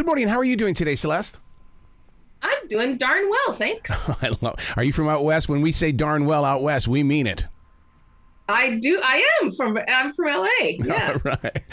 Good morning. How are you doing today, Celeste? I'm doing darn well, thanks. Are you from out west? When we say darn well out west, we mean it. I'm from LA. Yeah. Right.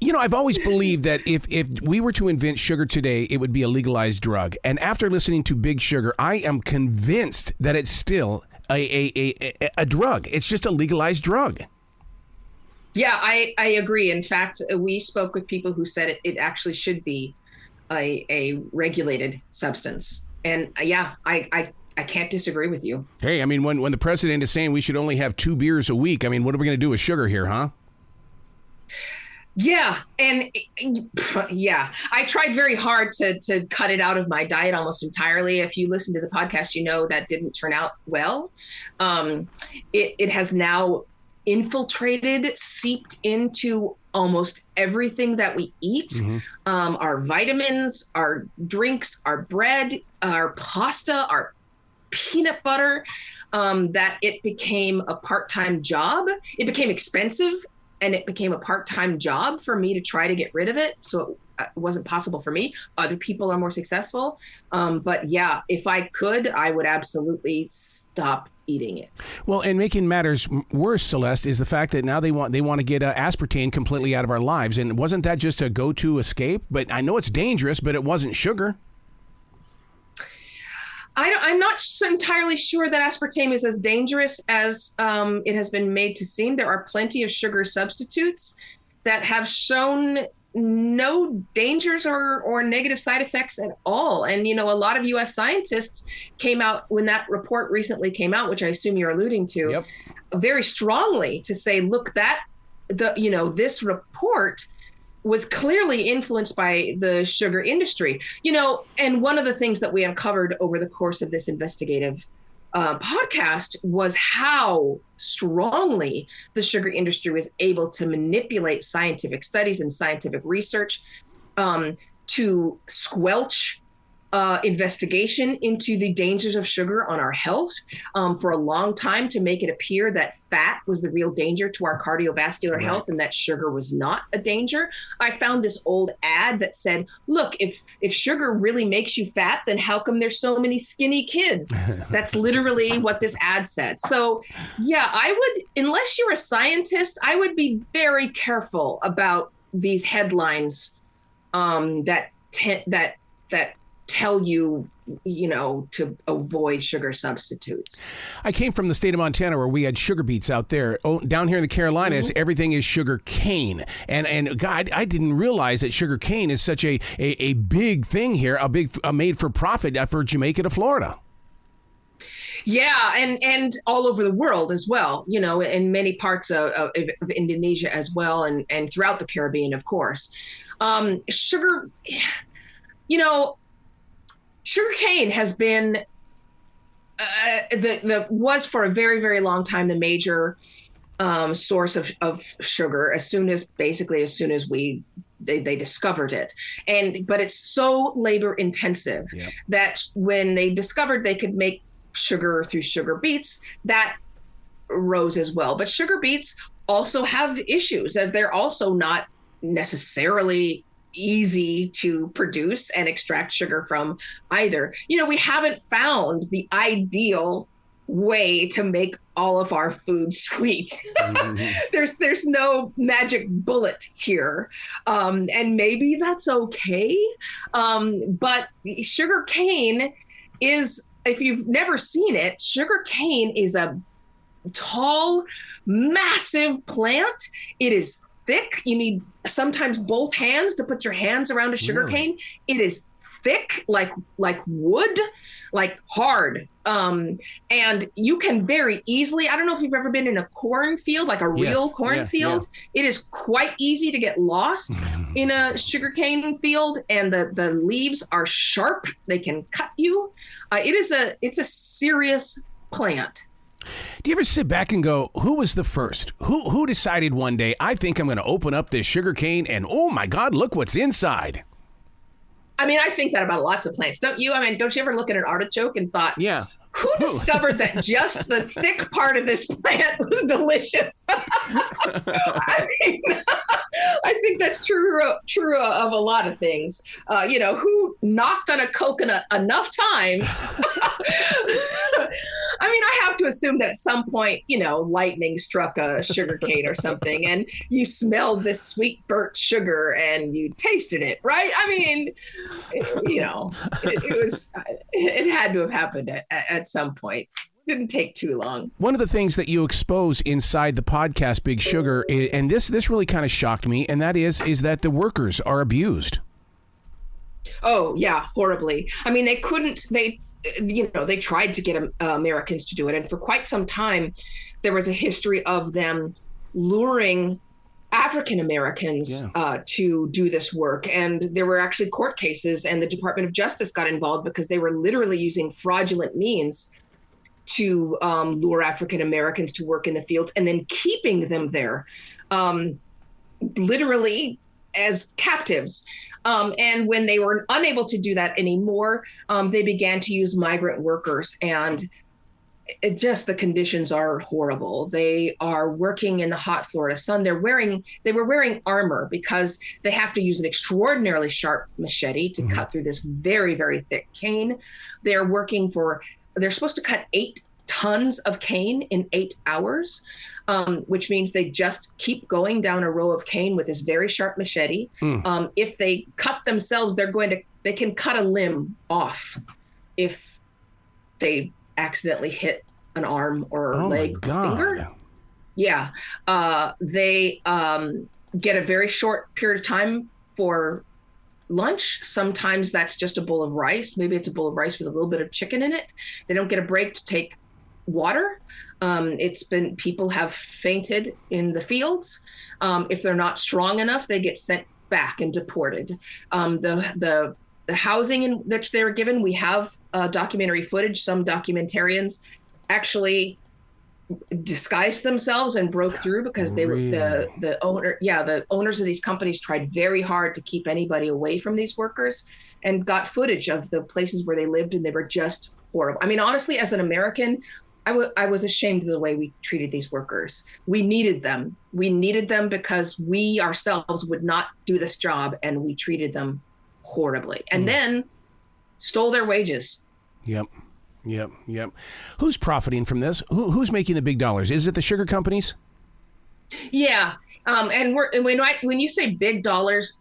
I've always believed that if we were to invent sugar today, it would be a legalized drug. And after listening to Big Sugar, I am convinced that it's still a drug. It's just a legalized drug. Yeah, I agree. In fact, we spoke with people who said it actually should be a regulated substance. And I can't disagree with you. Hey, I mean, when the president is saying we should only have 2 beers a week, I mean, what are we going to do with sugar here, huh? Yeah. And I tried very hard to cut it out of my diet almost entirely. If you listen to the podcast, you know that didn't turn out well. It has now infiltrated, seeped into almost everything that we eat. Mm-hmm. Our vitamins, our drinks, our bread, our pasta, our peanut butter, that it became a part-time job. It became expensive and it became a part-time job for me to try to get rid of it. So it wasn't possible for me. Other people are more successful. But yeah, if I could, I would absolutely stop eating it. Well, and making matters worse, Celeste, is the fact that now they want to get aspartame completely out of our lives. And wasn't that just a go-to escape? But I know it's dangerous, but it wasn't sugar. I'm not entirely sure that aspartame is as dangerous as it has been made to seem. There are plenty of sugar substitutes that have shown no dangers or negative side effects at all. And, a lot of U.S. scientists came out when that report recently came out, which I assume you're alluding to, yep, very strongly to say, look, this report was clearly influenced by the sugar industry, and one of the things that we uncovered over the course of this investigative podcast was how strongly the sugar industry was able to manipulate scientific studies and scientific research to squelch investigation into the dangers of sugar on our health for a long time, to make it appear that fat was the real danger to our cardiovascular health and that sugar was not a danger. I found this old ad that said, look, if sugar really makes you fat, then how come there's so many skinny kids? That's literally what this ad said. So yeah, I would, unless you're a scientist, I would be very careful about these headlines that tell you, to avoid sugar substitutes. I came from the state of Montana where we had sugar beets out there. Oh, down here in the Carolinas, mm-hmm, everything is sugar cane. And God, I didn't realize that sugar cane is such a big thing here, a made for profit for Jamaica to Florida. Yeah, and all over the world as well, in many parts of Indonesia as well, and throughout the Caribbean, of course. Sugar, sugarcane has been was for a very, very long time the major source of sugar as soon as they discovered it. But it's so labor intensive, yep, that when they discovered they could make sugar through sugar beets, that rose as well. But sugar beets also have issues, and they're also not necessarily easy to produce and extract sugar from either. We haven't found the ideal way to make all of our food sweet. Mm-hmm. There's no magic bullet here. And maybe that's okay. But sugar cane is, if you've never seen it, sugar cane is a tall, massive plant. It is thick. You need sometimes both hands to put your hands around a sugar cane. It is thick, like wood, like hard. And you can very easily, I don't know if you've ever been in a cornfield, like a real cornfield. Yeah. It is quite easy to get lost in a sugarcane field, and the leaves are sharp. They can cut you. It's a serious plant. Do you ever sit back and go, who was the first? Who decided one day, I think I'm going to open up this sugar cane and, oh my God, look what's inside? I mean, I think that about lots of plants, don't you? I mean, don't you ever look at an artichoke and thought, yeah, Who discovered that just the thick part of this plant was delicious? I mean, I think that's true of a lot of things. Who knocked on a coconut enough times? I mean, I have to assume that at some point, lightning struck a sugarcane or something, and you smelled this sweet burnt sugar and you tasted it, right? I mean, it had to have happened at some point. Didn't take too long. One of the things that you expose inside the podcast Big Sugar, and this really kind of shocked me, and that is that the workers are abused. Oh yeah, horribly. I mean, they tried to get Americans to do it, and for quite some time there was a history of them luring African Americans to do this work. And there were actually court cases, and the Department of Justice got involved because they were literally using fraudulent means to lure African Americans to work in the fields and then keeping them there, literally as captives. And when they were unable to do that anymore, they began to use migrant workers, and the conditions are horrible. They are working in the hot Florida sun. They were wearing armor because they have to use an extraordinarily sharp machete to cut through this very, very thick cane. They're supposed to cut 8 tons of cane in 8 hours, which means they just keep going down a row of cane with this very sharp machete. If they cut themselves, they can cut a limb off if they accidentally hit an arm or leg or finger. Yeah. They get a very short period of time for lunch. Sometimes that's just a bowl of rice. Maybe it's a bowl of rice with a little bit of chicken in it. They don't get a break to take water. People have fainted in the fields. If they're not strong enough, they get sent back and deported. The housing in which they were given, we have documentary footage. Some documentarians actually disguised themselves and broke through because they were the owners of these companies tried very hard to keep anybody away from these workers, and got footage of the places where they lived, and they were just horrible. I mean, honestly, as an American, I was ashamed of the way we treated these workers. We needed them. We needed them because we ourselves would not do this job, and we treated them horribly, and then stole their wages. Yep. Who's profiting from this? Who's making the big dollars? Is it the sugar companies? Yeah. And when you say big dollars,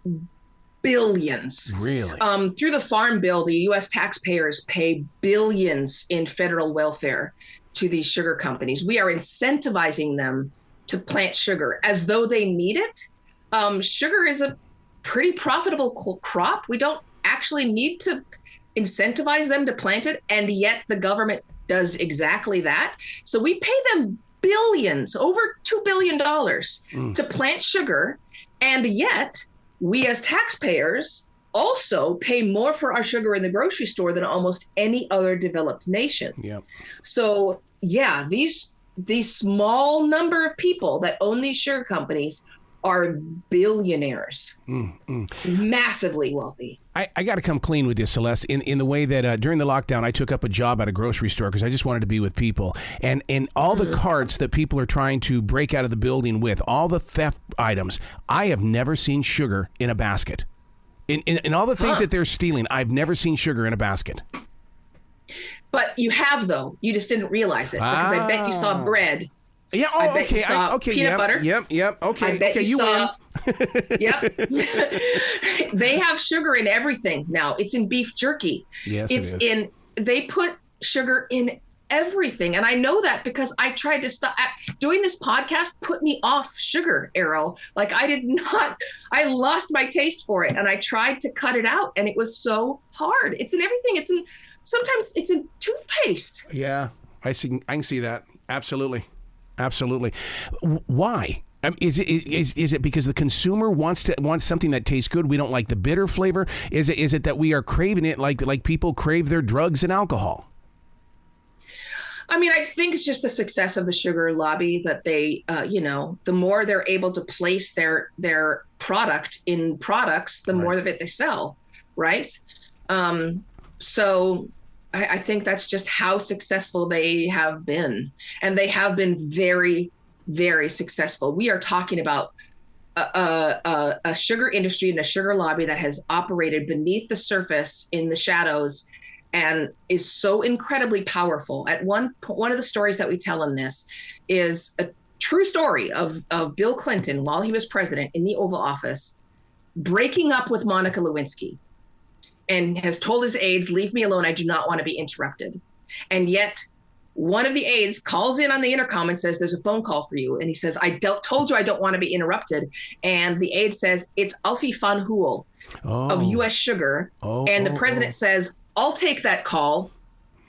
billions. Really? Through the Farm Bill, the U.S. taxpayers pay billions in federal welfare to these sugar companies. We are incentivizing them to plant sugar as though they need it. Sugar is a pretty profitable crop. We don't actually need to incentivize them to plant it, and yet the government does exactly that. So we pay them billions, over $2 billion to plant sugar, and yet we as taxpayers also pay more for our sugar in the grocery store than almost any other developed nation. Yep. So yeah, these small number of people that own these sugar companies are billionaires, massively wealthy. I got to come clean with you, Celeste, in the way that during the lockdown, I took up a job at a grocery store because I just wanted to be with people. And in all the carts that people are trying to break out of the building with, all the theft items, I have never seen sugar in a basket. In all the things that they're stealing, I've never seen sugar in a basket. But you have, though. You just didn't realize it, because I bet you saw bread. Yeah. Oh, I bet you saw peanut butter. Yep. Okay. I bet you saw. Yep. They have sugar in everything now. It's in beef jerky. Yes, it's it is. They put sugar in everything, and I know that because I tried to stop. Doing this podcast put me off sugar, Errol. Like I lost my taste for it, and I tried to cut it out, and it was so hard. It's in everything. Sometimes it's in toothpaste. Yeah, I can see that. Absolutely. Why? Is it because the consumer wants something that tastes good? We don't like the bitter flavor. Is it that we are craving it like people crave their drugs and alcohol? I mean, I think it's just the success of the sugar lobby that they, the more they're able to place their product in products, the more of it they sell, right? So I think that's just how successful they have been. And they have been very, very successful. We are talking about a sugar industry and a sugar lobby that has operated beneath the surface in the shadows and is so incredibly powerful. At one of the stories that we tell in this is a true story of Bill Clinton while he was president in the Oval Office, breaking up with Monica Lewinsky, and has told his aides, leave me alone, I do not want to be interrupted. And yet one of the aides calls in on the intercom and says, there's a phone call for you. And he says, told you I don't want to be interrupted. And the aide says, it's Alfie van Hoel of U.S. Sugar. And the president says, I'll take that call.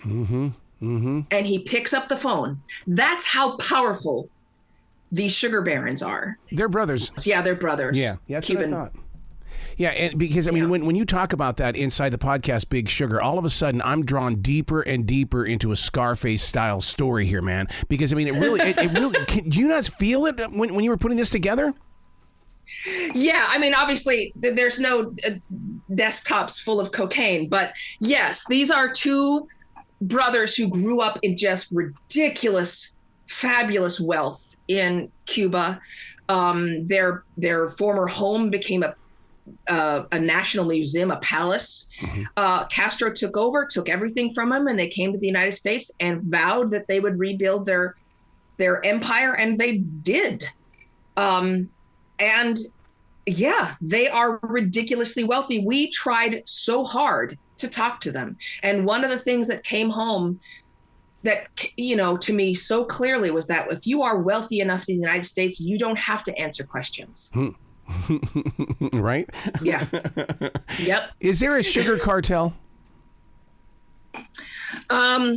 And he picks up the phone. That's how powerful these sugar barons are. They're brothers. Yeah, they're brothers. Yeah, that's Cuban. what I thought. Yeah, and because, I mean, when you talk about that inside the podcast, Big Sugar, all of a sudden I'm drawn deeper and deeper into a Scarface-style story here, man. Because, I mean, it really, do you not feel it when you were putting this together? Yeah, I mean, obviously, there's no desktops full of cocaine. But, yes, these are two brothers who grew up in just ridiculous, fabulous wealth in Cuba. Their former home became a national museum, a palace. Castro took over, took everything from him, and they came to the United States and vowed that they would rebuild their empire, and they did. And yeah, they are ridiculously wealthy. We tried so hard to talk to them. And one of the things that came home that, you know, to me so clearly was that if you are wealthy enough in the United States, you don't have to answer questions. Right? Yeah. Yep. Is there a sugar cartel? I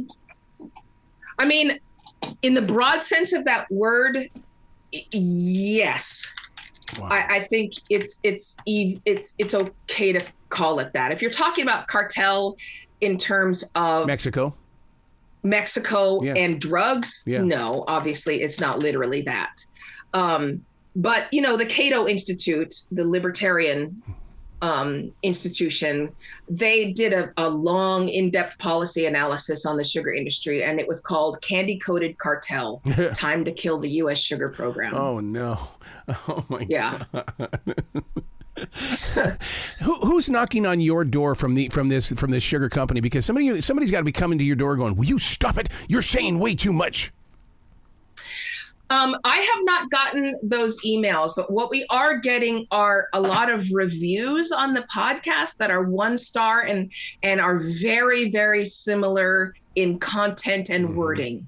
mean, in the broad sense of that word, yes. Wow. I think it's okay to call it that. If you're talking about cartel in terms of Mexico yeah. and drugs, yeah. No, obviously it's not literally that. But, you know, the Cato Institute, the libertarian institution, they did a long, in-depth policy analysis on the sugar industry, and it was called Candy-Coated Cartel, Time to Kill the U.S. Sugar Program. Oh, no. Oh, my yeah. God. Who's knocking on your door from this sugar company? Because somebody's got to be coming to your door going, will you stop it? You're saying way too much. I have not gotten those emails, but what we are getting are a lot of reviews on the podcast that are 1 star and are very, very similar in content and wording.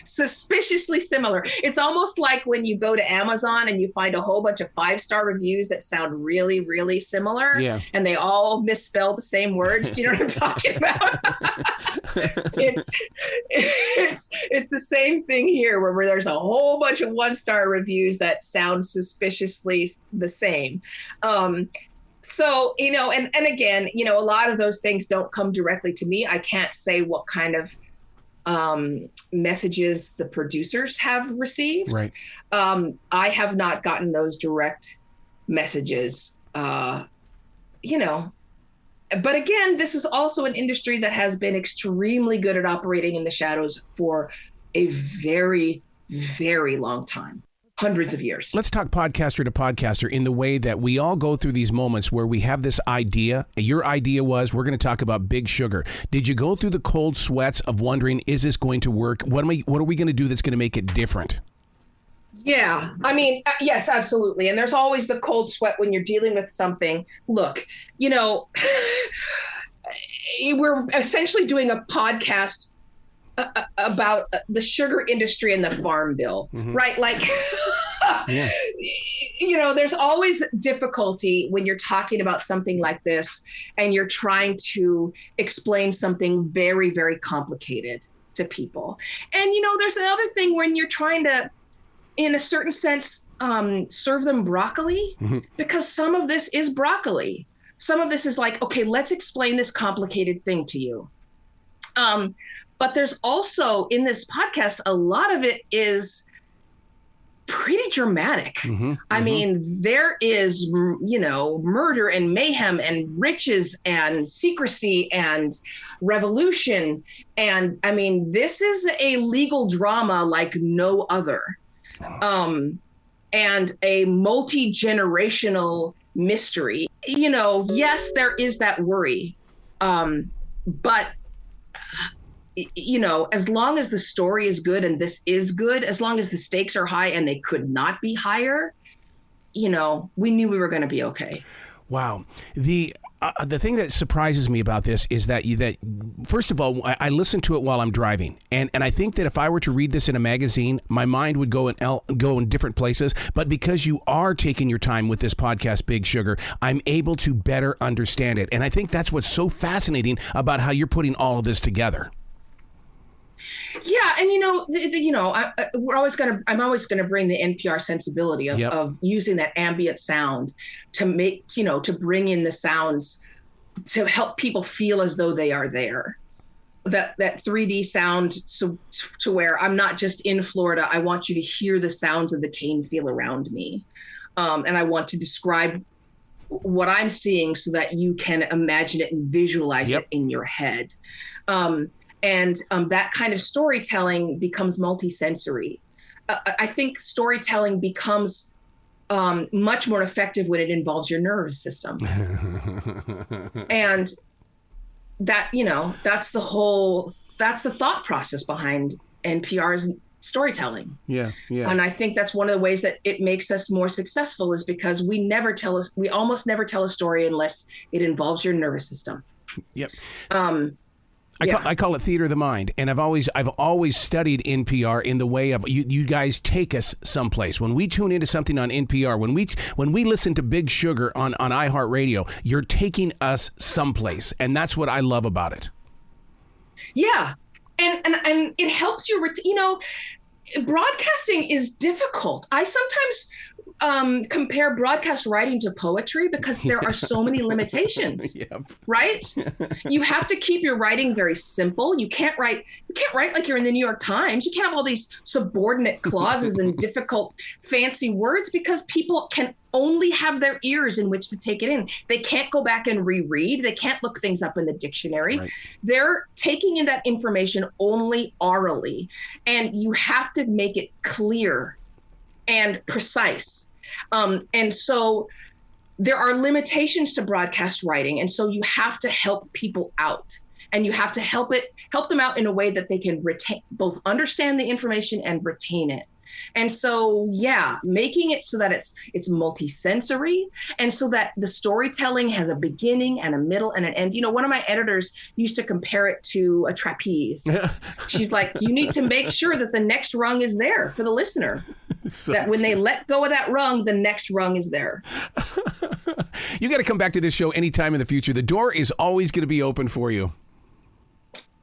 Suspiciously similar. It's almost like when you go to Amazon and you find a whole bunch of 5-star reviews that sound really, really similar, yeah. and they all misspell the same words. Do you know what I'm talking about? It's the same thing here, where there's a whole bunch of 1-star reviews that sound suspiciously the same. So, you know, and again, you know, a lot of those things don't come directly to me. I can't say what kind of messages the producers have received. Right. I have not gotten those direct messages, you know. But again, this is also an industry that has been extremely good at operating in the shadows for a very, very long time. Hundreds of years. Let's talk podcaster to podcaster in the way that we all go through these moments where we have this idea. Your idea was, we're going to talk about Big Sugar. Did you go through the cold sweats of wondering, is this going to work? What are we going to do that's going to make it different? Yeah, I mean, yes, absolutely. And there's always the cold sweat when you're dealing with something. Look, you know, we're essentially doing a podcast about the sugar industry and the farm bill, right? Like, yeah. You know, there's always difficulty when you're talking about something like this and you're trying to explain something very, very complicated to people. And, you know, there's another thing when you're trying to, in a certain sense, serve them broccoli, because some of this is broccoli. Some of this is like, okay, let's explain this complicated thing to you. But there's also in this podcast, a lot of it is pretty dramatic. I mean, there is, murder and mayhem and riches and secrecy and revolution. And I mean, this is a legal drama like no other. And a multi-generational mystery. Yes, there is that worry. But as long as the story is good, and this is good, as long as the stakes are high and they could not be higher, we knew we were going to be okay. Wow. The thing that surprises me about this is that first of all, I listen to it while I'm driving, and I think that if I were to read this in a magazine, my mind would go in different places. But because you are taking your time with this podcast, Big Sugar, I'm able to better understand it, and I think that's what's so fascinating about how you're putting all of this together. Yeah, and I'm always gonna bring the NPR sensibility of using that ambient sound to make to bring in the sounds to help people feel as though they are there. That 3D sound to where I'm not just in Florida. I want you to hear the sounds of the cane feel around me, and I want to describe what I'm seeing so that you can imagine it and visualize it in your head. And that kind of storytelling becomes multisensory. I think storytelling becomes much more effective when it involves your nervous system. And that, that's the thought process behind NPR's storytelling. Yeah. And I think that's one of the ways that it makes us more successful, is because we almost never tell a story unless it involves your nervous system. Yep. I call it theater of the mind, and I've always studied NPR in the way of you guys take us someplace. When we tune into something on NPR, when we listen to Big Sugar on iHeartRadio, you're taking us someplace, and that's what I love about it. Yeah, and it helps you. Broadcasting is difficult. I sometimes compare broadcast writing to poetry because there are so many limitations. Right? You have to keep your writing very simple. You can't write like you're in the New York Times. You can't have all these subordinate clauses and difficult fancy words, because people can only have their ears in which to take it in. They can't go back and reread. They can't look things up in the dictionary. Right. They're taking in that information only orally, and you have to make it clear and precise. And so there are limitations to broadcast writing. And so you have to help people out, and you have to help them out in a way that they can both understand the information and retain it. And so, making it so that it's multisensory, and so that the storytelling has a beginning and a middle and an end. One of my editors used to compare it to a trapeze. She's like, you need to make sure that the next rung is there for the listener. That when they let go of that rung, the next rung is there. You got to come back to this show anytime in the future. The door is always going to be open for you.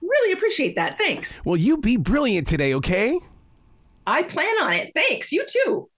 Really appreciate that. Thanks. Well, you be brilliant today, okay? I plan on it. Thanks. You too.